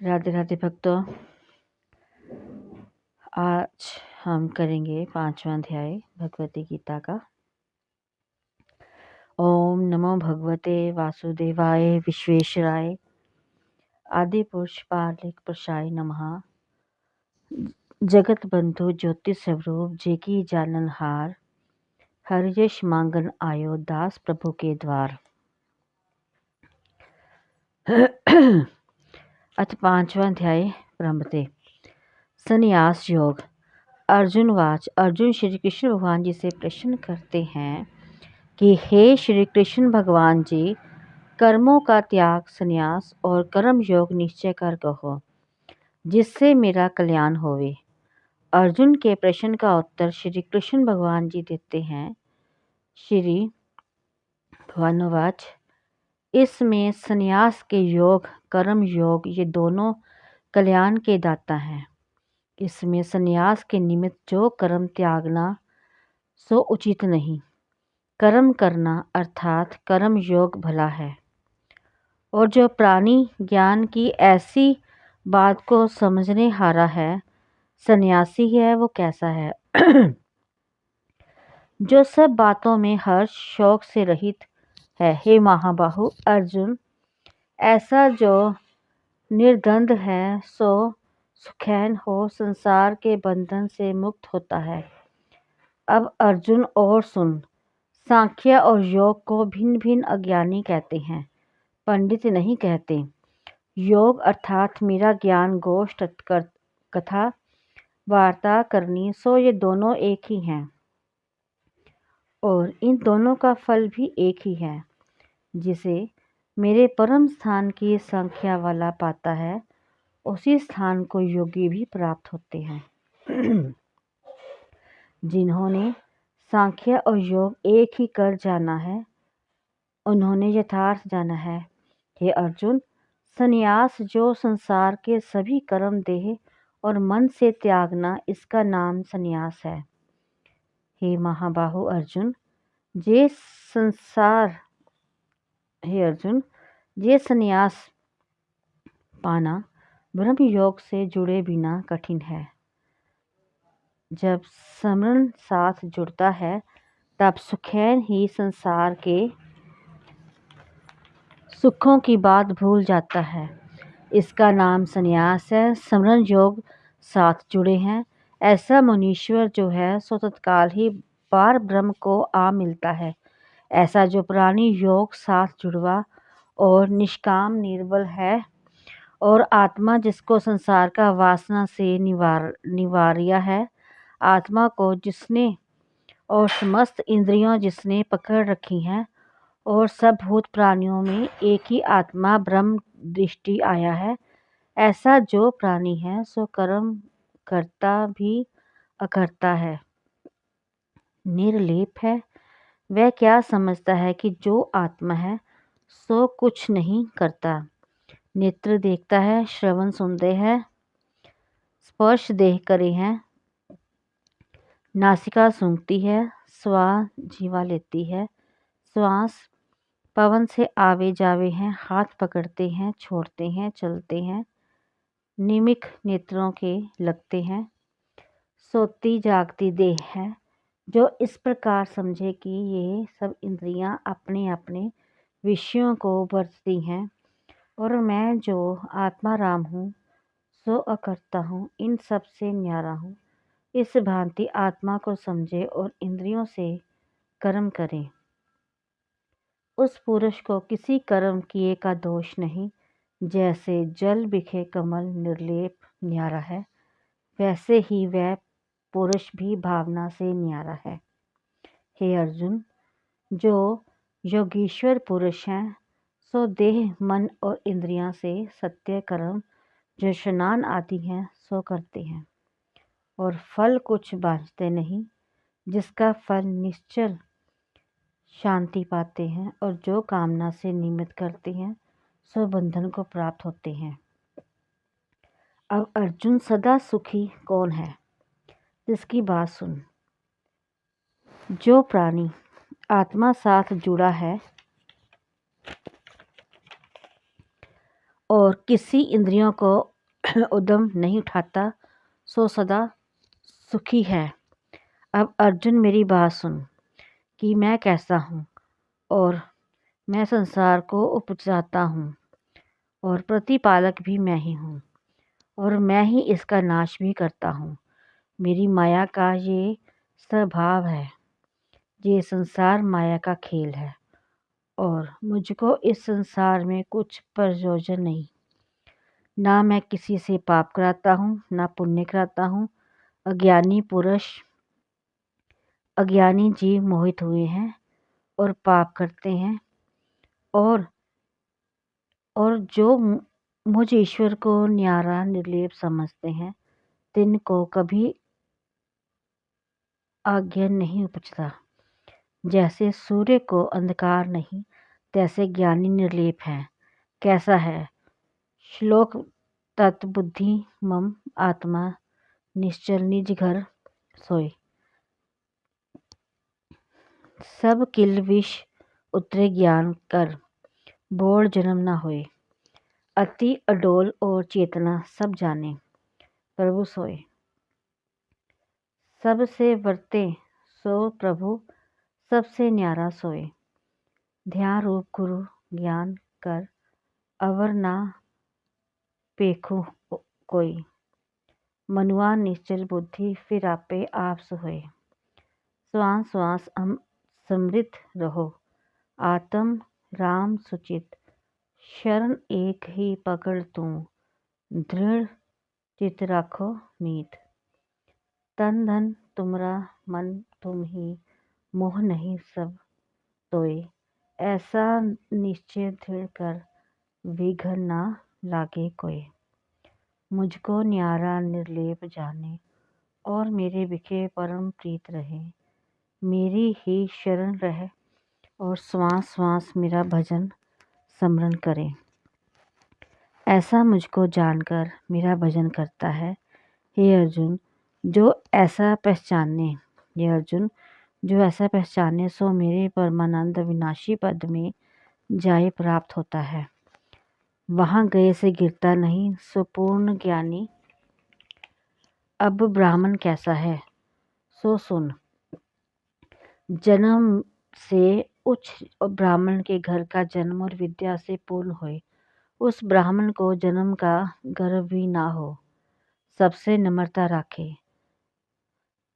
राधे राधे भक्तों। आज हम करेंगे 5वां अध्याय भगवती गीता का। ओम नमो भगवते वासुदेवाय विश्वेश्वराय आदि पुरुष पालिक प्रसाय नमः। जगत बंधु ज्योति स्वरूप जेकी जाननहार, हर यश मांगन आयो दास प्रभु के द्वार। अथ 5वां अध्याय ब्रह्मते। संन्यास योग। अर्जुन वाच। अर्जुन श्री कृष्ण भगवान जी से प्रश्न करते हैं कि हे श्री कृष्ण भगवान जी, कर्मों का त्याग, संन्यास और कर्म योग निश्चय कर कहो, जिससे मेरा कल्याण होवे। अर्जुन के प्रश्न का उत्तर श्री कृष्ण भगवान जी देते हैं। श्री भगवानुवाच, इसमें संन्यास के योग, कर्म योग, ये दोनों कल्याण के दाता हैं। इसमें संन्यास के निमित्त जो कर्म त्यागना सो उचित नहीं, कर्म करना अर्थात कर्म योग भला है। और जो प्राणी ज्ञान की ऐसी बात को समझने हारा है, सन्यासी है, वो कैसा है? जो सब बातों में हर्ष शोक से रहित है। हे महाबाहु अर्जुन, ऐसा जो निर्द्वंद है सो सुखैन हो संसार के बंधन से मुक्त होता है। अब अर्जुन और सुन, सांख्य और योग को भिन्न भिन्न अज्ञानी कहते हैं, पंडित नहीं कहते। योग अर्थात मेरा ज्ञान गोष्ठ कथा वार्ता करनी, सो ये दोनों एक ही हैं और इन दोनों का फल भी एक ही है। जिसे मेरे परम स्थान की संख्या वाला पाता है, उसी स्थान को योगी भी प्राप्त होते हैं। जिन्होंने सांख्य और योग एक ही कर जाना है, उन्होंने यथार्थ जाना है। हे अर्जुन, संन्यास जो संसार के सभी कर्म देह और मन से त्यागना, इसका नाम संन्यास है। हे महाबाहु अर्जुन, जे संन्यास पाना ब्रह्म योग से जुड़े बिना कठिन है। जब स्मरण साथ जुड़ता है, तब सुखैन ही संसार के सुखों की बात भूल जाता है। इसका नाम संन्यास है। स्मरण योग साथ जुड़े हैं, ऐसा मुनीश्वर जो है सो तत्काल ही पार ब्रह्म को आ मिलता है। ऐसा जो प्राणी योग साथ जुड़वा और निष्काम निर्बल है, और आत्मा जिसको संसार का वासना से निवार्या है, आत्मा को जिसने और समस्त इंद्रियों जिसने पकड़ रखी हैं, और सब भूत प्राणियों में एक ही आत्मा ब्रह्म दृष्टि आया है, ऐसा जो प्राणी है सो कर्म करता भी अकर्ता है, निर्लेप है। वह क्या समझता है कि जो आत्मा है सो कुछ नहीं करता। नेत्र देखता है, श्रवण सुनते हैं, स्पर्श देह करे हैं, नासिका सूंघती है, स्वाद जीवा लेती है, श्वास पवन से आवे जावे हैं, हाथ पकड़ते हैं, छोड़ते हैं, चलते हैं, निमिख नेत्रों के लगते हैं, सोती जागती देह है। जो इस प्रकार समझे कि ये सब इंद्रियां अपने अपने विषयों को बरतती हैं, और मैं जो आत्मा राम हूँ सो अकर्ता हूँ, इन सब से न्यारा हूँ, इस भांति आत्मा को समझे और इंद्रियों से कर्म करे। उस पुरुष को किसी कर्म किए का दोष नहीं। जैसे जल बिखे कमल निर्लेप न्यारा है, वैसे ही वह पुरुष भी भावना से न्यारा है। हे अर्जुन, जो योगीश्वर पुरुष हैं सो देह मन और इंद्रियां से सत्य कर्म जो स्नान आदि हैं सो करते हैं, और फल कुछ बांझते नहीं, जिसका फल निश्चल शांति पाते हैं, और जो कामना से निमित्त करते हैं सो बंधन को प्राप्त होते हैं। अब अर्जुन, सदा सुखी कौन है? जिसकी बात सुन। जो प्राणी आत्मा साथ जुड़ा है और किसी इंद्रियों को उद्यम नहीं उठाता, सो सदा सुखी है। अब अर्जुन मेरी बात सुन कि मैं कैसा हूँ, और मैं संसार को उपजाता हूँ और प्रतिपालक भी मैं ही हूँ, और मैं ही इसका नाश भी करता हूँ। मेरी माया का ये स्वभाव है। ये संसार माया का खेल है और मुझको इस संसार में कुछ प्रयोजन नहीं। ना मैं किसी से पाप कराता हूँ, ना पुण्य कराता हूँ। अज्ञानी जीव मोहित हुए हैं और पाप करते हैं, और जो मुझ ईश्वर को न्यारा निर्लेप समझते हैं, तिनको कभी आज्ञा नहीं उपजता। जैसे सूर्य को अंधकार नहीं, तैसे ज्ञानी निर्लेप है। कैसा है? श्लोक तत्बुद्धि मम आत्मा निश्चल निज घर सोए। सब किल विष उतरे ज्ञान कर, बोल जन्म न होए। अति अडोल और चेतना सब जाने, प्रभु सोए। सबसे वर्ते सो प्रभु, सबसे न्यारा सोए। ध्यान रूप गुरु ज्ञान कर, अवर ना पेखु कोई। मनुआ निश्चल बुद्धि, फिर आपे आप सोए। श्वास श्वास समृद्ध रहो, आत्म राम सुचित। शरण एक ही पकड़ तू, दृढ़ चित राखो मीत। तन धन तुमरा मन तुम ही, मोह नहीं सब तोय। ऐसा निश्चय दृढ़ कर, विघ्न ना लागे कोय। मुझको न्यारा निर्लेप जाने, और मेरे बिखे परम प्रीत रहे। मेरी ही शरण रहे, और श्वास श्वास मेरा भजन स्मरण करे। ऐसा मुझको जानकर मेरा भजन करता है। हे अर्जुन, जो ऐसा पहचाने सो मेरे परमानंद विनाशी पद में जाए प्राप्त होता है। वहाँ गए से गिरता नहीं, सो पूर्ण ज्ञानी। अब ब्राह्मण कैसा है, सो सुन। जन्म से उच्च ब्राह्मण के घर का जन्म और विद्या से पूर्ण होए, उस ब्राह्मण को जन्म का गर्व भी ना हो। सबसे नम्रता राखे।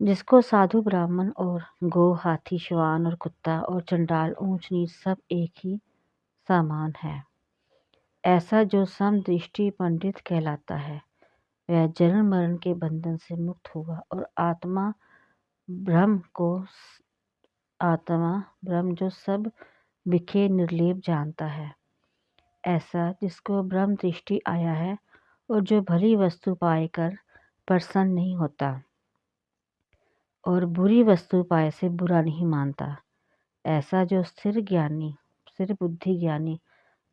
जिसको साधु ब्राह्मण और गो हाथी श्वान और कुत्ता और चंडाल ऊंच नीच सब एक ही समान है। ऐसा जो समदृष्टि पंडित कहलाता है, वह जन्म मरण के बंधन से मुक्त हुआ और आत्मा ब्रह्म जो सब बिखे निर्लेप जानता है। ऐसा जिसको ब्रह्म दृष्टि आया है और जो भली वस्तु पाकर प्रसन्न नहीं होता और बुरी वस्तु पाए से बुरा नहीं मानता। ऐसा जो स्थिर बुद्धि ज्ञानी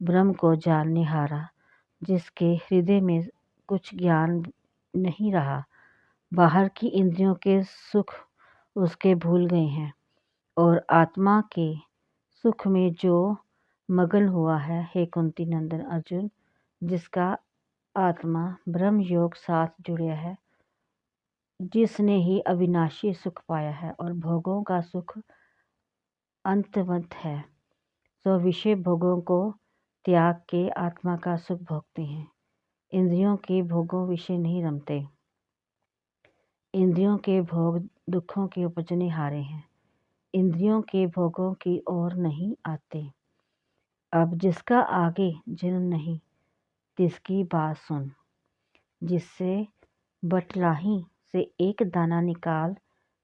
ब्रह्म को जानने हारा, जिसके हृदय में कुछ ज्ञान नहीं रहा, बाहर की इंद्रियों के सुख उसके भूल गए हैं, और आत्मा के सुख में जो मगन हुआ है। हे कुंती नंदन अर्जुन, जिसका आत्मा ब्रह्म योग साथ जुड़ा है, जिसने ही अविनाशी सुख पाया है और भोगों का सुख अंतवंत है, सो विषय भोगों को त्याग के आत्मा का सुख भोगते हैं। इंद्रियों के भोगों विषय नहीं रमते। इंद्रियों के भोग दुखों के उपजने हारे हैं। इंद्रियों के भोगों की ओर नहीं आते। अब जिसका आगे जन्म नहीं, तिसकी बात सुन। जिससे बटलाही से एक दाना निकाल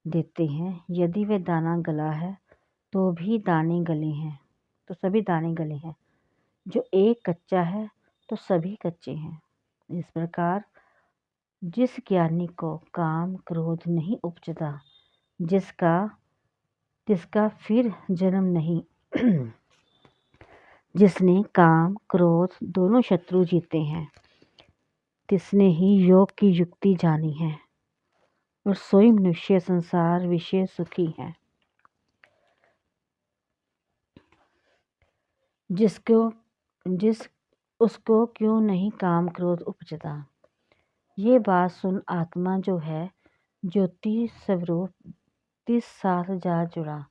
देते हैं, यदि वह दाना गला है तो भी दाने गले हैं, तो सभी दाने गले हैं। जो एक कच्चा है तो सभी कच्चे हैं। इस प्रकार जिस ज्ञानी को काम क्रोध नहीं उपजता, जिसका फिर जन्म नहीं, जिसने काम क्रोध दोनों शत्रु जीते हैं, तिसने ही योग की युक्ति जानी है, और सोई मनुष्य संसार विषय सुखी है। जिस उसको क्यों नहीं काम क्रोध उपजता। ये बात सुन आत्मा जो है ज्योति स्वरूप 30 साथ जा जुड़ा।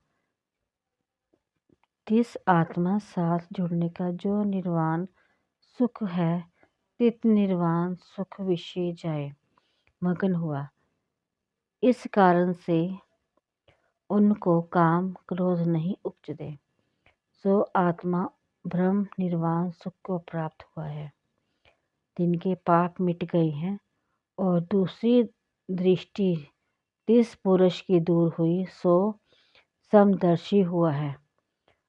30 आत्मा साथ जुड़ने का जो निर्वाण सुख है, तित निर्वाण सुख विषय जाए मगन हुआ। इस कारण से उनको काम क्रोध नहीं उपजते। सो आत्मा ब्रह्म निर्वाण सुख को प्राप्त हुआ है। जिनके पाप मिट गए हैं और दूसरी दृष्टि 30 पुरुष की दूर हुई, सो समदर्शी हुआ है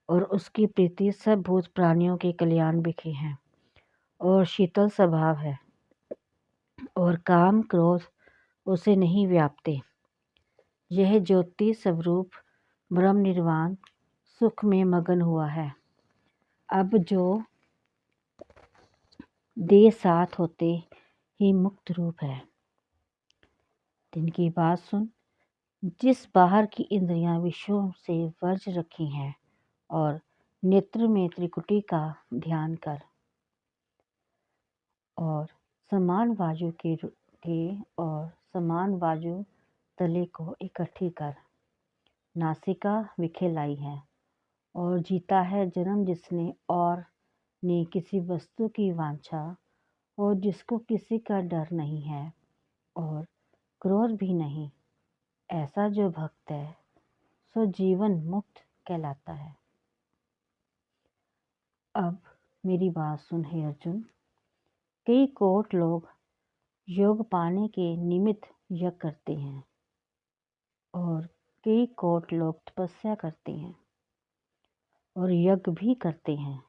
और उसकी प्रीति सब भूत प्राणियों के कल्याण बिखे हैं और शीतल स्वभाव है और काम क्रोध उसे नहीं व्यापते। यह ज्योति स्वरूप ब्रह्म निर्वाण सुख में मगन हुआ है। अब जो देह साथ होते ही मुक्त रूप है। जिनकी बात सुन, जिस बाहर की इंद्रियां विषयों से वर्ज रखी हैं और नेत्र में त्रिकुटी का ध्यान कर और समान बाजू के और समान बाजू तले को इकट्ठी कर नासिका विखेलाई है और जीता है जन्म जिसने और ने किसी वस्तु की वांछा और जिसको किसी का डर नहीं है और क्रोध भी नहीं, ऐसा जो भक्त है सो जीवन मुक्त कहलाता है। अब मेरी बात सुन हे अर्जुन। कई कोट लोग योग पाने के निमित्त यज्ञ करते हैं और कई कोट लोग तपस्या करते हैं और यज्ञ भी करते हैं।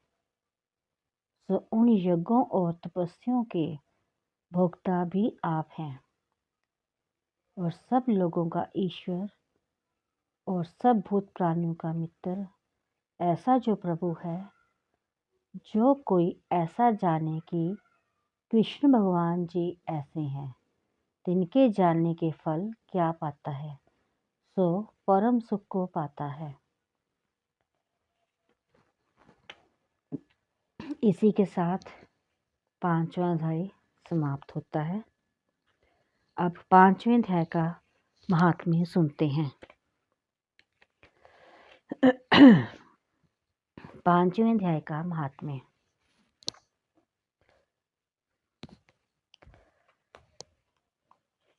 सो उन यज्ञों और तपस्याओं के भोक्ता भी आप हैं और सब लोगों का ईश्वर और सब भूत प्राणियों का मित्र ऐसा जो प्रभु है। जो कोई ऐसा जाने कि कृष्ण भगवान जी ऐसे हैं, तिनके जानने के फल क्या पाता है, सो परम सुख को पाता है। इसी के साथ 5वां अध्याय समाप्त होता है। अब 5वें अध्याय का महात्म्य सुनते हैं। 5वें अध्याय का महात्म्य।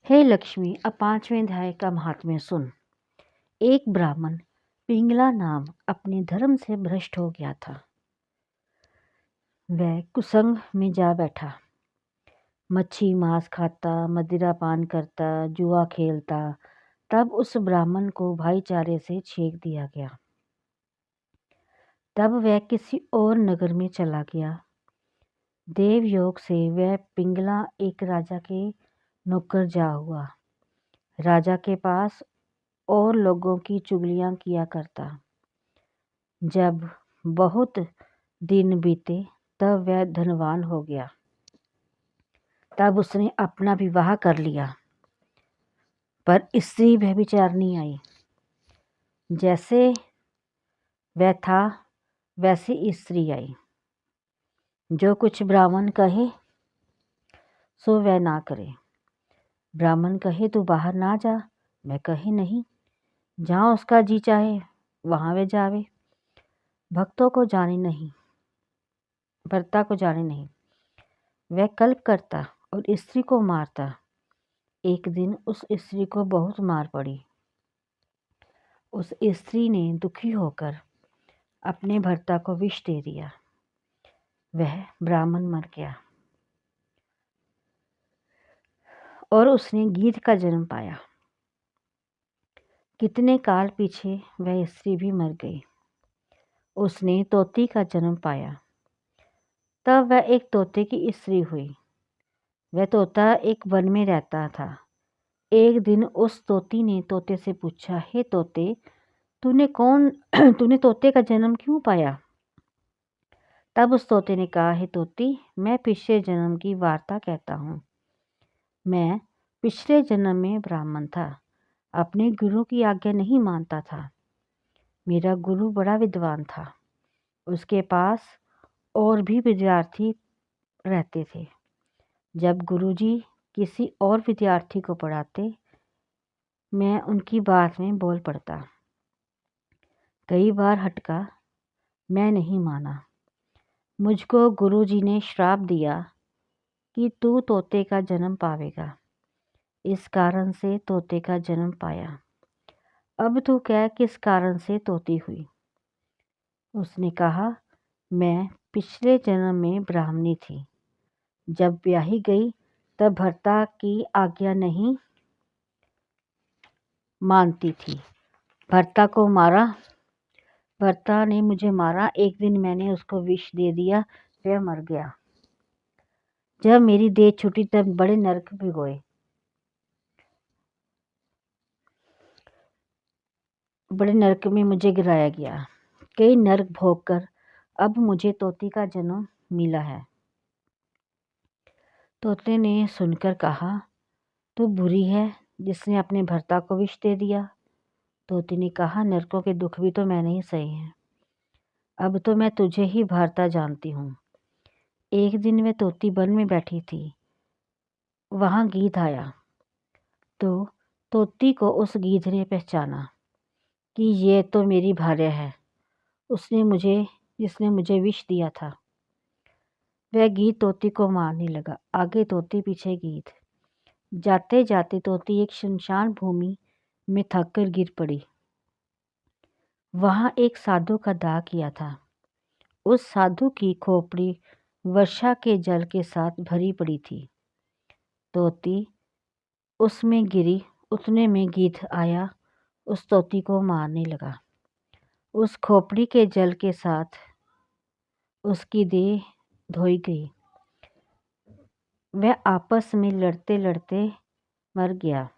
हे लक्ष्मी, अब 5वें अध्याय का महात्म्य सुन। एक ब्राह्मण पिंगला नाम अपने धर्म से भ्रष्ट हो गया था। वह कुसंग में जा बैठा, मच्छी मांस खाता, मदिरा पान करता, जुआ खेलता। तब उस ब्राह्मण को भाईचारे से छेक दिया गया। तब वह किसी और नगर में चला गया। देवयोग से वह पिंगला एक राजा के नौकर जा हुआ। राजा के पास और लोगों की चुगलियां किया करता। जब बहुत दिन बीते तब वह धनवान हो गया। तब उसने अपना विवाह कर लिया, पर स्त्री व्यभिचारिणी आई। जैसे वह था वैसी स्त्री आई। जो कुछ ब्राह्मण कहे सो वह ना करे। ब्राह्मण कहे तू बाहर ना जा, मैं कहे नहीं। जहाँ उसका जी चाहे वहाँ वह जावे। भक्तों को जाने नहीं, भर्ता को जाने नहीं। वह कल्प करता और स्त्री को मारता। एक दिन उस स्त्री को बहुत मार पड़ी। उस स्त्री ने दुखी होकर अपने भर्ता को विष दे दिया। वह ब्राह्मण मर गया और उसने गीध का जन्म पाया। कितने काल पीछे वह स्त्री भी मर गई। उसने तोती का जन्म पाया। तब वह एक तोते की स्त्री हुई। वह तोता एक वन में रहता था। एक दिन उस तोती ने तोते से पूछा, हे तोते, तूने तोते का जन्म क्यों पाया? तब उस तोते ने कहा, हे तोती, मैं पिछले जन्म की वार्ता कहता हूँ। मैं पिछले जन्म में ब्राह्मण था, अपने गुरु की आज्ञा नहीं मानता था। मेरा गुरु बड़ा विद्वान था। उसके पास और भी विद्यार्थी रहते थे। जब गुरुजी किसी और विद्यार्थी को पढ़ाते, मैं उनकी बात में बोल पड़ता। कई बार हटका, मैं नहीं माना। मुझको गुरुजी ने श्राप दिया कि तू तोते का जन्म पावेगा। इस कारण से तोते का जन्म पाया। अब तू कह किस कारण से तोती हुई? उसने कहा, मैं पिछले जन्म में ब्राह्मणी थी। जब ब्याही गई तब भर्ता की आज्ञा नहीं मानती थी। भर्ता को मारा। भर्ता ने मुझे मारा। एक दिन मैंने उसको विष दे दिया, वह मर गया। जब मेरी देह छूटी तब बड़े नरक भिगोए। बड़े नरक में मुझे गिराया गया। कई नरक भोगकर अब मुझे तोती का जन्म मिला है। तोते ने सुनकर कहा, तू बुरी है जिसने अपने भर्ता को विष दे दिया। तोती ने कहा, नरकों के दुख भी तो मैंने ही सहे हैं। अब तो मैं तुझे ही भर्ता जानती हूँ। एक दिन मैं तोती वन में बैठी थी। वहाँ गीध आया तो तोती को उस गीध ने पहचाना कि ये तो मेरी भार्या है, जिसने मुझे विष दिया था। वह गीध तोती को मारने लगा। आगे तोती, पीछे गीध। जाते जाते तोती एक शमशान भूमि में थककर गिर पड़ी। वहाँ एक साधु का दाह किया था। उस साधु की खोपड़ी वर्षा के जल के साथ भरी पड़ी थी। तोती उसमें गिरी। उतने में गीध आया, उस तोती को मारने लगा। उस खोपड़ी के जल के साथ उसकी देह धोई गई। वह आपस में लड़ते लड़ते मर गया।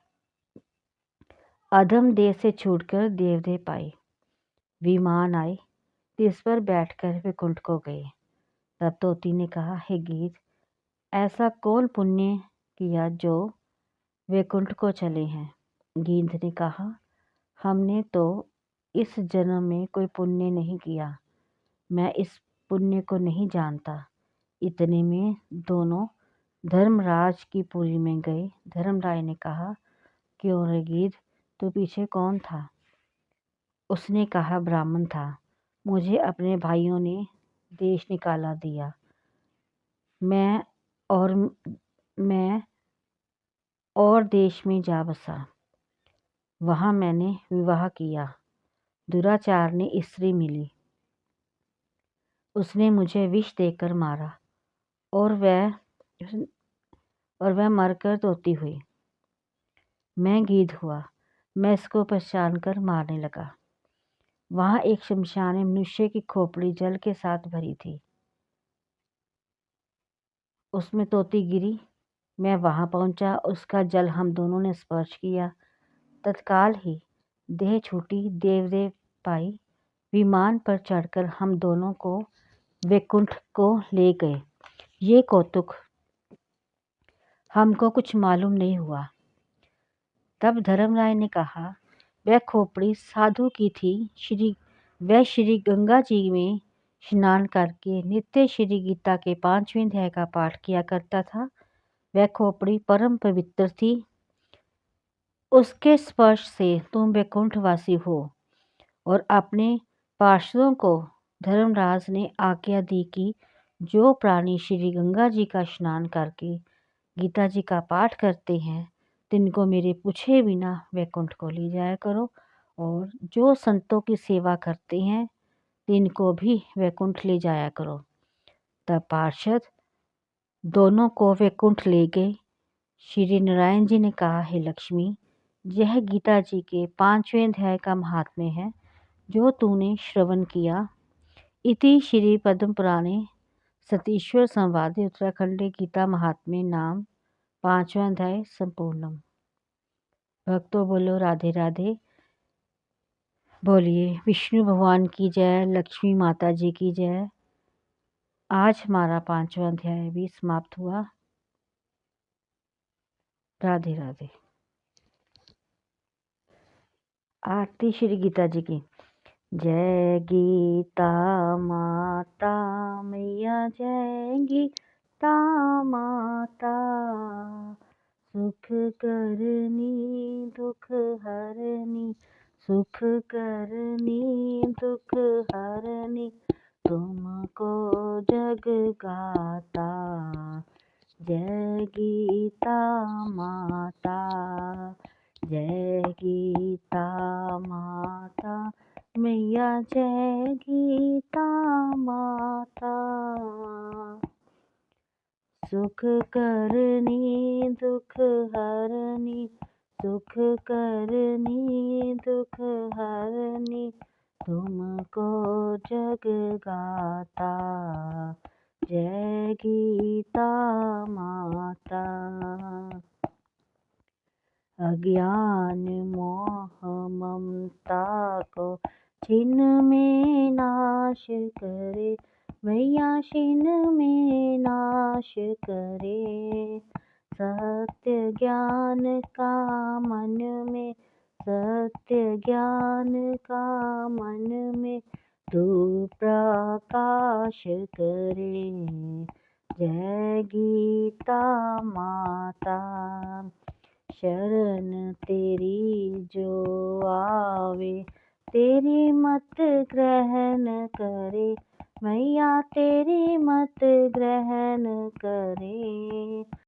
अधम देह से छूटकर देवदेह पाए। विमान आए, तिस पर बैठकर वे कुंठ को गए। तब तोती ने कहा, हे गीध, ऐसा कौन पुण्य किया जो वैकुंठ को चले हैं? गीध ने कहा, हमने तो इस जन्म में कोई पुण्य नहीं किया। मैं इस पुण्य को नहीं जानता। इतने में दोनों धर्मराज की पुरी में गए। धर्मराज ने कहा, क्यों रे गीध, तू पीछे कौन था? उसने कहा, ब्राह्मण था। मुझे अपने भाइयों ने देश निकाला दिया। मैं और देश में जा बसा। वहाँ मैंने विवाह किया। दुराचार ने स्त्री मिली। उसने मुझे विष देकर मारा और वह मरकर तोती हुई। मैं गीध हुआ। मैं इसको पहचान कर मारने लगा। वहाँ एक शमशान में मनुष्य की खोपड़ी जल के साथ भरी थी। उसमें तोती गिरी। मैं वहाँ पहुँचा। उसका जल हम दोनों ने स्पर्श किया। तत्काल ही देह छूटी, देवदेह पाई। विमान पर चढ़कर हम दोनों को वैकुंठ को ले गए। ये कौतुक हमको कुछ मालूम नहीं हुआ। तब धर्मराय ने कहा, वह खोपड़ी साधु की थी। वह श्री गंगा जी में स्नान करके नित्य श्री गीता के 5वें अध्याय का पाठ किया करता था। वह खोपड़ी परम पवित्र थी। उसके स्पर्श से तुम वैकुंठवासी हो। और अपने पार्षदों को धर्मराज ने आज्ञा दी कि जो प्राणी श्री गंगा जी का स्नान करके गीता जी का पाठ करते हैं, तिनको मेरे पूछे बिना वैकुंठ को ले जाया करो। और जो संतों की सेवा करते हैं, तिनको भी वैकुंठ ले जाया करो। तब पार्षद दोनों को वैकुंठ ले गए। श्री नारायण जी ने कहा, हे लक्ष्मी, यह गीता जी के 5वें अध्याय का महात्म्य है जो तूने श्रवण किया। इति श्री पद्म पुराणे सतीश्वर संवादे उत्तराखंडे गीता महात्म्य नाम 5वां अध्याय संपूर्णम। भक्तों बोलो राधे राधे। बोलिए विष्णु भगवान की जय, लक्ष्मी माता जी की जय। आज हमारा 5वां अध्याय भी समाप्त हुआ। राधे राधे। आरती श्री गीता जी की। जय गीता माता मैया, जय गीता ता माता। सुख करनी दुख हरनी, सुख करनी दुख हरनी, तुमको जग गाता। जय गीता माता, जय गीता माता, मैया जय गीता माता। सुख करनी दुख हरनी, सुख करनी दुख हरनी, तुमको जग गाता। जय गीता माता। अज्ञान मोह ममता को छिन में नाश करे, मैया छिन में नाश करे। सत्य ज्ञान का मन में, सत्य ज्ञान का मन में, तू प्रकाश करे। जय गीता माता। शरण तेरी जो आवे, तेरी मत ग्रहण करे, मैया तेरी मत ग्रहण करे।